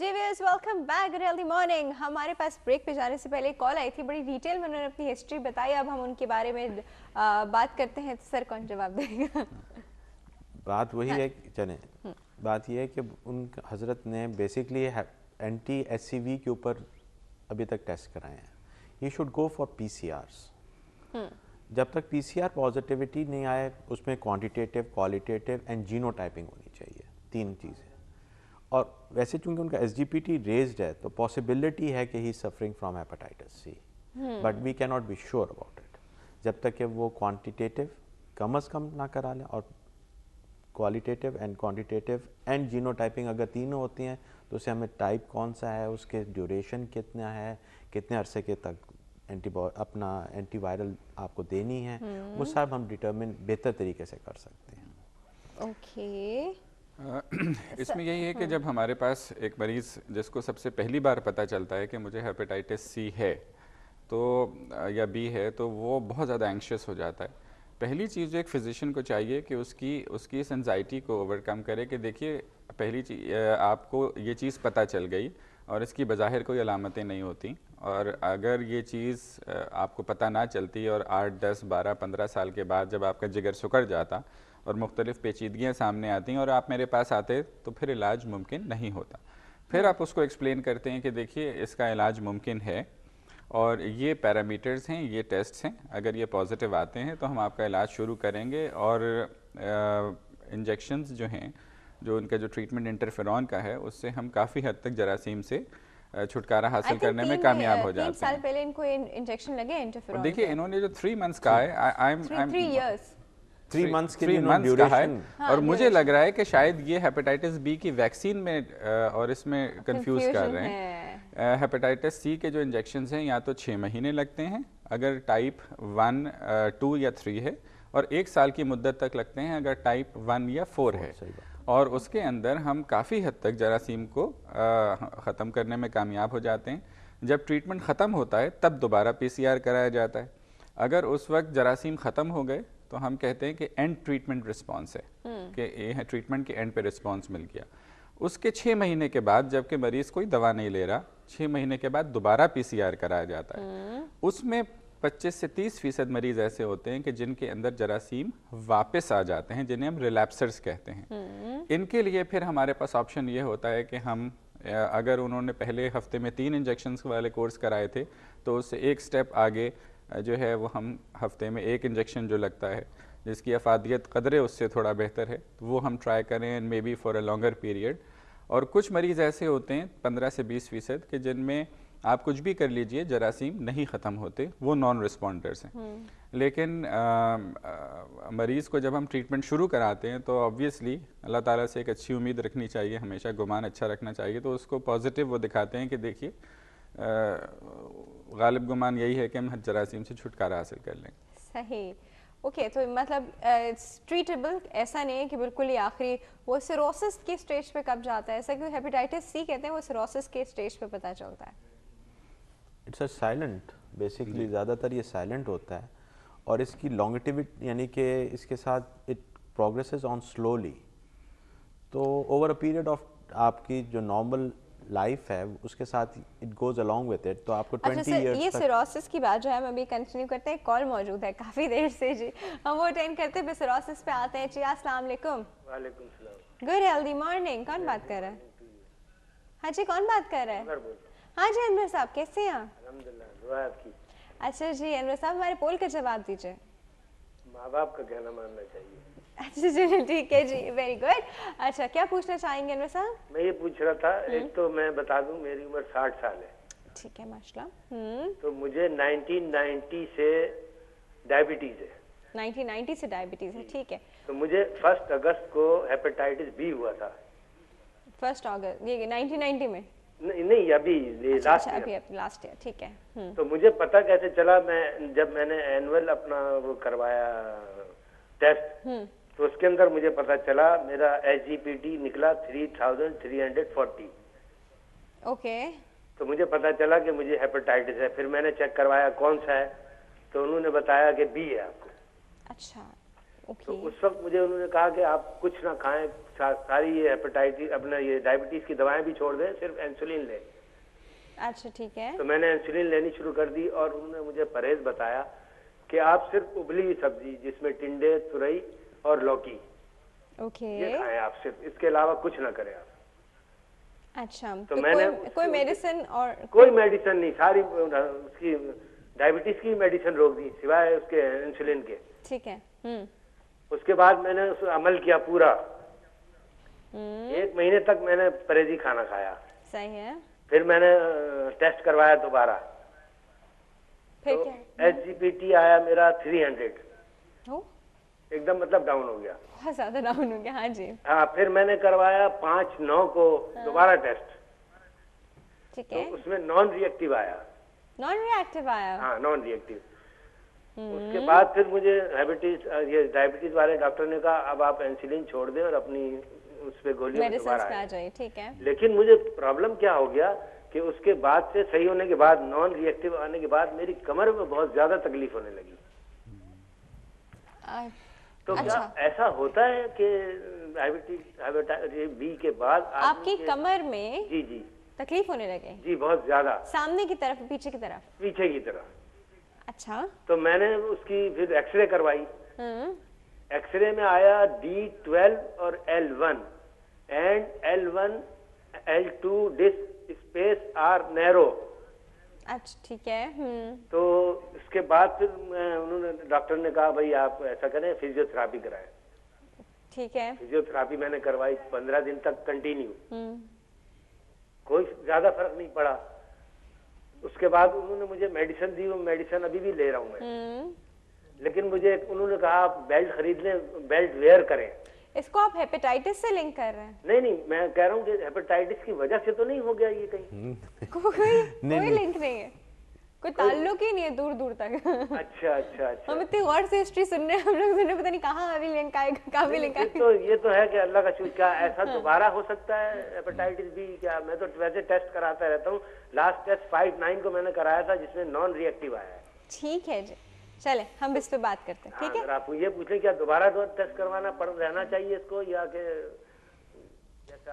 जी viewers, welcome back healthy morning. हमारे पास break पे जाने से पहले कॉल आई थी, बड़ी डिटेल में उन्होंने अपनी हिस्ट्री बताई। अब हम उनके बारे में बात करते हैं। सर कौन जवाब देगा? बात वही हाँ। है चले। बात यह है कि उन हजरत ने बेसिकली एंटी एचसीवी के ऊपर अभी तक टेस्ट कराए हैं। He should go for PCRs. जब तक पीसीआर पॉजिटिविटी नहीं आए, उसमें क्वांटिटेटिव, क्वालिटेटिव एंड जीनोटाइपिंग होनी चाहिए, 3 चीज़ें। और वैसे चूंकि उनका एसजीपीटी रेज्ड है, तो पॉसिबिलिटी है कि he suffering from hepatitis C, but we can not be sure about it जब तक कि वो क्वांटिटेटिव कम अज़ कम ना करा लें, और qualitative and quantitative and genotyping अगर तीनों होती हैं तो उससे हमें टाइप कौन सा है, उसके ड्यूरेशन कितना है, कितने अरसे के तक अपना एंटीवायरल आपको देनी है, वो सब हम डिटरमिन बेहतर तरीके से कर सकते हैं। ओके। इसमें यही है कि जब हमारे पास एक मरीज़ जिसको सबसे पहली बार पता चलता है कि मुझे हेपेटाइटिस सी है तो या बी है, तो वो बहुत ज़्यादा एंग्शियस हो जाता है। पहली चीज़ जो एक फ़िज़िशियन को चाहिए कि उसकी इस एंजाइटी को ओवरकम करे कि देखिए, पहली चीज़ आपको ये चीज़ पता चल गई और इसकी बज़ाहिर कोई अलामतें नहीं होती, और अगर ये चीज़ आपको पता ना चलती और 8, 10, 12, 15 साल के बाद जब आपका जिगर सिकुड़ जाता और मुख्तलिफ़ पेचीदगियाँ सामने आती और आप मेरे पास आते, तो फिर इलाज मुमकिन नहीं होता। फिर आप उसको एक्सप्लेन करते हैं कि देखिए, इसका इलाज मुमकिन है और ये पैरामीटर्स हैं, ये टेस्ट्स हैं, अगर ये पॉजिटिव आते हैं तो हम आपका इलाज शुरू करेंगे। और इंजेक्शंस जो हैं, जो उनका जो ट्रीटमेंट इंटरफेरॉन का है, उससे हम काफ़ी हद तक जरासीम से छुटकारा हासिल करने में कामयाब हो जाते हैं। 3 साल पहले इनको इंजेक्शन लगे और इंटरफेरॉन देखिए, के। इन्होंने जो 3 मंथ्स कहा है, आई एम 3 इयर्स 3 मंथ्स के 3 लिए मंथ्स कहा है। ड्यूरेशन। हाँ, और मुझे duration। लग रहा है कि शायद ये हेपेटाइटिस बी की वैक्सीन में और इसमें कंफ्यूज कर Confusion रहे है। हैं। हेपेटाइटिस सी के जो इंजेक्शंस हैं, या तो 6 महीने लगते हैं अगर टाइप 1, 2 या 3 है, और 1 साल की मुद्दत तक लगते हैं अगर टाइप 1 या 4 है। सही बात। और उसके अंदर हम काफ़ी हद तक जरासीम को ख़त्म करने में कामयाब हो जाते हैं। जब ट्रीटमेंट ख़त्म होता है तब दोबारा पीसीआर कराया जाता है। अगर उस वक्त जरासीम ख़त्म हो गए तो हम कहते हैं कि एंड ट्रीटमेंट रिस्पॉन्स है, कि ये ट्रीटमेंट के एंड पे रिस्पॉन्स मिल गया। उसके 6 महीने के बाद, जबकि मरीज़ कोई दवा नहीं ले रहा, 6 महीने के बाद दोबारा पीसीआर कराया जाता है। उसमें 25 से 30% मरीज़ ऐसे होते हैं कि जिनके अंदर जरासीम वापस आ जाते हैं, जिन्हें हम रिलैप्सर्स कहते हैं। इनके लिए फिर हमारे पास ऑप्शन ये होता है कि हम अगर उन्होंने पहले हफ्ते में 3 इंजेक्शन्स वाले कोर्स कराए थे, तो उससे एक स्टेप आगे जो है वो हम हफ्ते में 1 इंजेक्शन जो लगता है, जिसकी अफादियत कदरे उससे थोड़ा बेहतर है, तो वो हम ट्राई करें, and may be for a longer period. और कुछ मरीज़ ऐसे होते हैं 15 से 20% के जिनमें आप कुछ भी कर लीजिए, जरासीम नहीं ख़त्म होते, वो नॉन रिस्पॉन्डर्स हैं। लेकिन मरीज़ को जब हम ट्रीटमेंट शुरू कराते हैं तो ऑब्वियसली अल्लाह ताला से एक अच्छी उम्मीद रखनी चाहिए, हमेशा गुमान अच्छा रखना चाहिए। तो उसको पॉजिटिव वो दिखाते हैं कि देखिए, गालिब गुमान यही है कि हम जरासीम से छुटकारा हासिल कर लें। सही। ओके, तो मतलब ट्रीटेबल ऐसा नहीं है कि बिल्कुल ही आखिरी वो सिरोसिस के स्टेज पे कब जाता है, ऐसा क्यों? हेपेटाइटिस सी कहते हैं वो सिरोसिस के स्टेज पे पता चलता है। इट्स अ साइलेंट, बेसिकली ज़्यादातर ये साइलेंट होता है, और इसकी लॉन्गेटिविटी यानी कि इसके साथ इट प्रोग्रेसेस ऑन स्लोली। तो ओवर अ पीरियड ऑफ आपकी जो नॉर्मल लाइफ है उसके साथ it goes along with it, तो आपको 20 सर, इयर्स ये तक। सिरोसिस की बात जो है हम अभी कंटिन्यू करते हैं। कॉल मौजूद है काफ़ी देर से जी, हम वो अटेंड करते हैं, फिर सिरोसिस पे आते हैं जी। अस्सलाम वालेकुम। वालेकुम सलाम। Good healthy morning. कौन बात कर रहा है? हाँ जी, कौन बात कर रहा है? हाँ जी, अनवर साहब, कैसे हैं आप? अल्हम्दुलिल्लाह, दुआ है आपकी। अच्छा जी, अनवर साहब हमारे पोल का जवाब दीजिए। माँ बाप का कहना मानना चाहिए। अच्छा जी, ठीक है जी, वेरी गुड। अच्छा, क्या पूछना चाहेंगे अनवर साहब? मैं ये पूछ रहा था, एक तो मैं बता दूं, मेरी उम्र 60 साल है। ठीक है, माशाल्लाह। तो मुझे 1990 से डायबिटीज है। 1990 से डायबिटीज है, ठीक है। तो मुझे 1 अगस्त को हेपेटाइटिस बी हुआ था। 1 अगस्त, ये 1990 में? नहीं, अभी अच्छा, लास्ट अभी ईयर। लास्ट ईयर, ठीक है। तो मुझे पता कैसे चला? जब मैंने एनुअल अपना वो करवाया टेस्ट, तो उसके अंदर मुझे पता चला मेरा एसजीपीटी निकला 3340। ओके। तो मुझे पता चला कि मुझे हेपेटाइटिस है। फिर मैंने चेक करवाया कौन सा है, तो उन्होंने बताया कि बी है आपको। अच्छा, तो उस वक्त मुझे उन्होंने कहा कि आप कुछ ना खाएं, सारी ये हेपेटाइटिस अपना ये डायबिटीज की दवाएं भी छोड़ दें, सिर्फ इंसुलिन लें। अच्छा ठीक है। तो मैंने इंसुलिन लेनी शुरू कर दी और उन्होंने मुझे परहेज बताया कि आप सिर्फ उबली हुई सब्जी जिसमें टिंडे, तुरई और लौकी, ओके ये खाएं आप, सिर्फ इसके अलावा कुछ ना करें आप। अच्छा, तो तो मैंने कोई मेडिसिन और कोई मेडिसिन नहीं, सारी उसकी डायबिटीज की मेडिसिन रोक दी सिवाय उसके इंसुलिन के। ठीक है। उसके बाद मैंने उस अमल किया पूरा। 1 महीने तक मैंने परहेजी खाना खाया। सही है। फिर मैंने टेस्ट करवाया दोबारा, फिर तो क्या? SGPT आया मेरा 300, हो एकदम मतलब डाउन हो गया। बहुत ज्यादा डाउन हो गया। हाँ जी हाँ, फिर मैंने करवाया 5/9 को दोबारा टेस्ट, ठीक तो है। उसमें नॉन रिएक्टिव आया। नॉन रिएक्टिव आया। हाँ, नॉन रिएक्टिव। उसके बाद फिर मुझे ये डायबिटीज वाले डॉक्टर ने कहा अब आप इंसुलिन छोड़ दें और अपनी उस पे गोलियों में मेडिसिन दोबारा पे आ आए। जाइए। ठीक है। लेकिन मुझे प्रॉब्लम क्या हो गया कि उसके बाद से सही होने के बाद, नॉन रिएक्टिव आने के बाद मेरी कमर में बहुत ज्यादा तकलीफ होने लगी। तो अच्छा। क्या ऐसा होता है कि डायबिटीज बी के बाद आपकी कमर में जी जी तकलीफ होने लगे? जी, बहुत ज्यादा, सामने की तरफ, पीछे की तरफ? पीछे की तरह। अच्छा। तो मैंने उसकी फिर एक्सरे करवाई। हम्म। एक्सरे में आया D12 और L1 and L1 L2 disk space are narrow. अच्छा ठीक है। तो इसके बाद फिर उन्होंने डॉक्टर ने कहा भाई आप ऐसा करें, फिजियोथेरापी कराएं। ठीक है। फिजियोथेरापी मैंने करवाई 15 दिन तक कंटिन्यू, कोई ज्यादा फर्क नहीं पड़ा। उसके बाद उन्होंने मुझे मेडिसिन दी, वो मेडिसिन अभी भी ले रहा हूँ मैं। लेकिन मुझे उन्होंने कहा आप बेल्ट खरीद लें, बेल्ट वेयर करें। इसको आप हेपेटाइटिस से लिंक कर रहे हैं? नहीं नहीं, मैं कह रहा हूँ कि हेपेटाइटिस की वजह से तो नहीं हो गया ये कहीं? कोई लिंक नहीं है, कोई ताल्लुक ही नहीं है दूर दूर तक। अच्छा अच्छा अच्छा। हम इतनी गौर से हिस्ट्री सुन रहे हैं, हम लोग सुन रहे पता नहीं कहाँ अभी लिंक आएगा, कहाँ भी लिंक आएगा। ये तो है कि अल्लाह का शुक्र। क्या ऐसा दोबारा हो सकता है हेपेटाइटिस बी? क्या, मैं तो वैसे टेस्ट कराता रहता हूँ। लास्ट टेस्ट 5/9 को मैंने कराया था जिसमें नॉन रिएक्टिव आया है। ठीक है जी, चले हम इस पे बात करते हैं। ठीक है। अगर आप ये पूछें क्या दोबारा तो टेस्ट करवाना पड़ रहना चाहिए इसको, या कि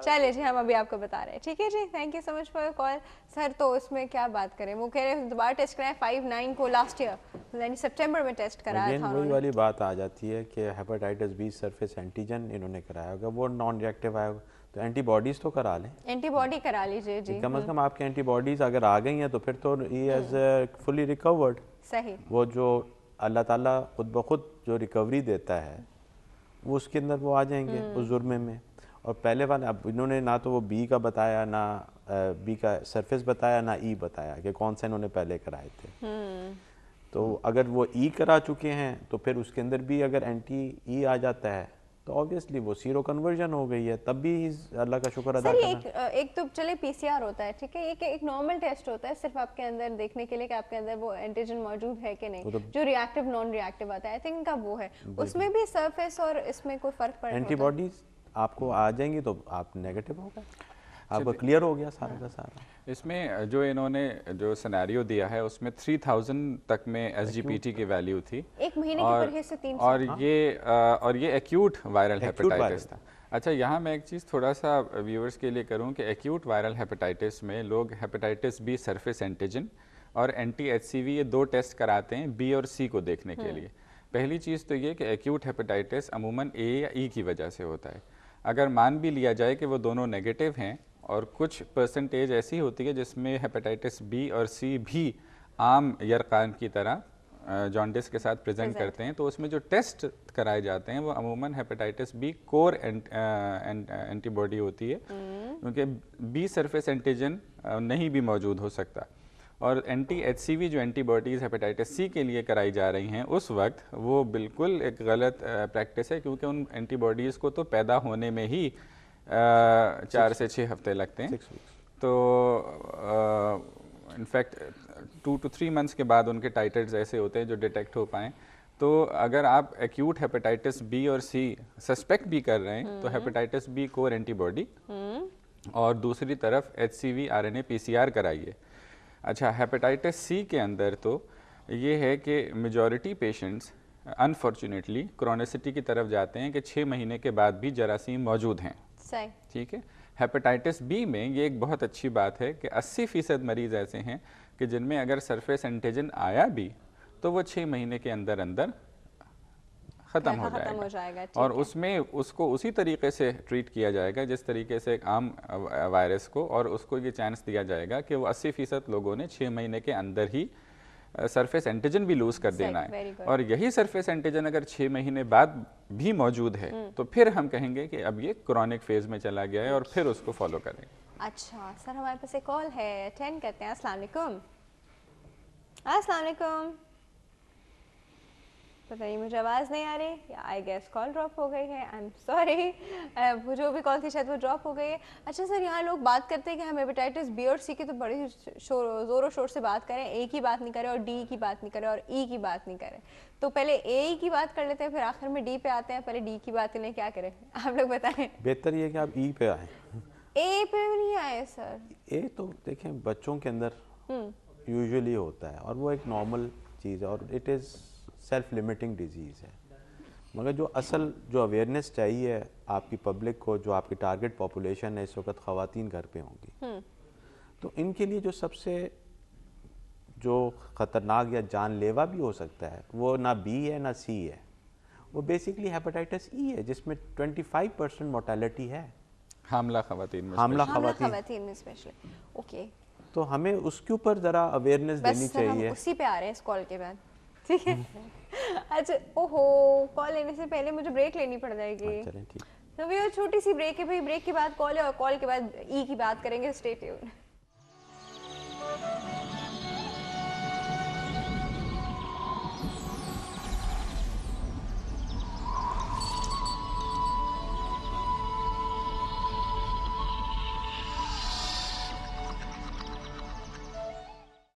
चलिए जी, हम अभी आपको बता रहे हैं। ठीक है जी, thank you so much for your call. Sir तो उसमें क्या बात करें, वो कह रहे हैं दोबारा टेस्ट कराएं 5/9 को, लास्ट ईयर यानी सितंबर में टेस्ट कराया था वही उन्होंने। वाली बात आ जाती है कि हेपेटाइटिस बी सरफेस एंटीजन इन्होंने कराया होगा, वो नॉन रिएक्टिव आया होगा, तो एंटीबॉडीज तो करा लें। एंटीबॉडी करा लीजिए जी। कम से कम आपकी एंटीबॉडीज अगर आ गई हैं तो फिर तो ही एज फुली रिकवर्ड। सही। वो जो अल्लाह ताला खुद ब खुद जो रिकवरी देता है वो उसके अंदर वो आ जाएंगे उस जुर्मे में। और पहले वाला अब इन्होंने ना तो वो बी का बताया, ना बी का सरफेस बताया, ना ई बताया कि कौन सा इन्होंने पहले कराए थे। तो अगर वो ई करा चुके हैं तो फिर उसके अंदर भी अगर एंटी ई आ जाता है तो ऑब्वियसली वो सीरो कन्वर्जन हो गई है, तब भी अल्लाह का शुक्र अदा करना। एक तो चले पीसीआर होता है, ठीक है, एक नॉर्मल टेस्ट होता है सिर्फ आपके अंदर देखने के लिए कि आपके अंदर वो एंटीजन मौजूद है कि नहीं, जो रिएक्टिव नॉन रिएक्टिव आता है, आई थिंक का वो है। उसमें भी सरफेस और इसमें कोई फर्क पड़ता है? एंटीबॉडीज आपको आ जाएंगी तो आप नेगेटिव हो गए, आपका क्लियर हो गया सारा का सारा। इसमें जो इन्होंने जो सिनेरियो दिया है उसमें 3000 तक में SGPT की वैल्यू थी, 1 महीने के परहेज से 300। और ये एक्यूट वायरल हेपेटाइटिस था। अच्छा, यहाँ मैं एक चीज़ थोड़ा सा व्यूअर्स के लिए करूँ कि एक्यूट वायरल हेपेटाइटिस में लोग हेपेटाइटिस बी सरफेस एंटीजन और anti-HCV ये 2 टेस्ट कराते हैं B और C को देखने के लिए। पहली चीज़ तो ये कि एक्यूट हेपेटाइटिस अमूमन A या E की वजह से होता है। अगर मान भी लिया जाए कि वो दोनों नेगेटिव हैं और कुछ परसेंटेज ऐसी होती है जिसमें हेपेटाइटिस बी और सी भी आम यरकान की तरह जॉन्डिस के साथ प्रेजेंट करते हैं, तो उसमें जो टेस्ट कराए जाते हैं वो अमूमन हेपेटाइटिस बी कोर एंटीबॉडी होती है, क्योंकि बी सरफेस एंटीजन नहीं भी मौजूद हो सकता। और anti-HCV जो एंटीबॉडीज़ हेपेटाइटिस सी के लिए कराई जा रही हैं उस वक्त वो बिल्कुल एक गलत प्रैक्टिस है, क्योंकि उन एंटीबॉडीज़ को तो पैदा होने में ही 4 से 6 हफ्ते लगते हैं। तो इनफैक्ट 2 to 3 मंथ्स के बाद उनके टाइटर्स ऐसे होते हैं जो डिटेक्ट हो पाएँ। तो अगर आप एक्यूट हेपेटाइटिस बी और सी सस्पेक्ट भी कर रहे हैं तो हेपेटाइटिस बी कोर एंटीबॉडी और दूसरी तरफ HCV RNA PCR कराइए। अच्छा, हेपेटाइटिस सी के अंदर तो ये है कि मेजॉरिटी पेशेंट्स अनफॉर्चुनेटली क्रोनिसिटी की तरफ जाते हैं कि 6 महीने के बाद भी जरासीम मौजूद हैं। सही। ठीक है। हेपेटाइटिस बी में ये एक बहुत अच्छी बात है कि 80% मरीज़ ऐसे हैं कि जिनमें अगर सरफेस एंटीजन आया भी तो वो 6 महीने के अंदर अंदर ख़त्म हो जाएगा और उसमें उसको उसी तरीके से ट्रीट किया जाएगा जिस तरीके से एक आम वायरस को, और उसको ये चांस दिया जाएगा कि वो 80% लोगों ने 6 महीने के अंदर ही सरफेस एंटीजन भी लूज़ कर देना है। और यही सरफेस एंटीजन अगर 6 महीने बाद भी मौजूद है तो फिर हम कहेंगे कि अब ये क्रॉनिक फेज में चला गया है और फिर उसको फॉलो करेंगे। अच्छा सर, हमारे पास एक कॉल है, अटेंड करते हैं। अस्सलाम वालेकुम। अस्सलाम वालेकुम। पता नहीं मुझे आवाज़ नहीं आ रही, आई गेस कॉल ड्रॉप हो गई है। आई एम सॉरी, वो जो भी कॉल थी शायद वो ड्रॉप हो गई है। अच्छा सर, यहाँ लोग बात करते हैं कि हम हेपेटाइटिस बी और सी की तो बड़ी ज़ोरों शोर से बात करें, ए की बात नहीं करें और डी की बात नहीं करें और ई की बात नहीं करें। तो पहले ए की बात कर लेते हैं, फिर आखिर में डी पे आते हैं। पहले डी की बात करें, क्या करें आप लोग बताएं। बेहतर ये कि आप ई पे आए। ए पे नहीं आए सर। ए तो देखें बच्चों के अंदर यूजुअली होता है और वो एक नॉर्मल चीज़ है और it is self limiting disease है। मगर जो असल जो अवेयरनेस चाहिए आपकी पब्लिक को, जो आपकी टारगेट पॉपुलेशन है, इस वक्त ख़वातीन घर पे होंगी, तो इनके लिए जो सबसे जो ख़तरनाक या जानलेवा भी हो सकता है वो ना बी है ना सी है, वो बेसिकली हेपेटाइटिस ई है जिसमें 25% मोर्टेलिटी है हामला ख़वातीन में स्पेशली। ओके, तो हमें उसके ऊपर ज़रा अवेयरनेस देनी चाहिए। हम उसी पे आ रहे हैं इस कॉल के बाद, ठीक है। अच्छा, ओहो, कॉल लेने से पहले मुझे ब्रेक लेनी पड़ जाएगी। चलें ठीक। तो वो छोटी सी ब्रेक है भाई, ब्रेक के बाद कॉल है और कॉल के बाद ई की बात करेंगे। Stay tuned.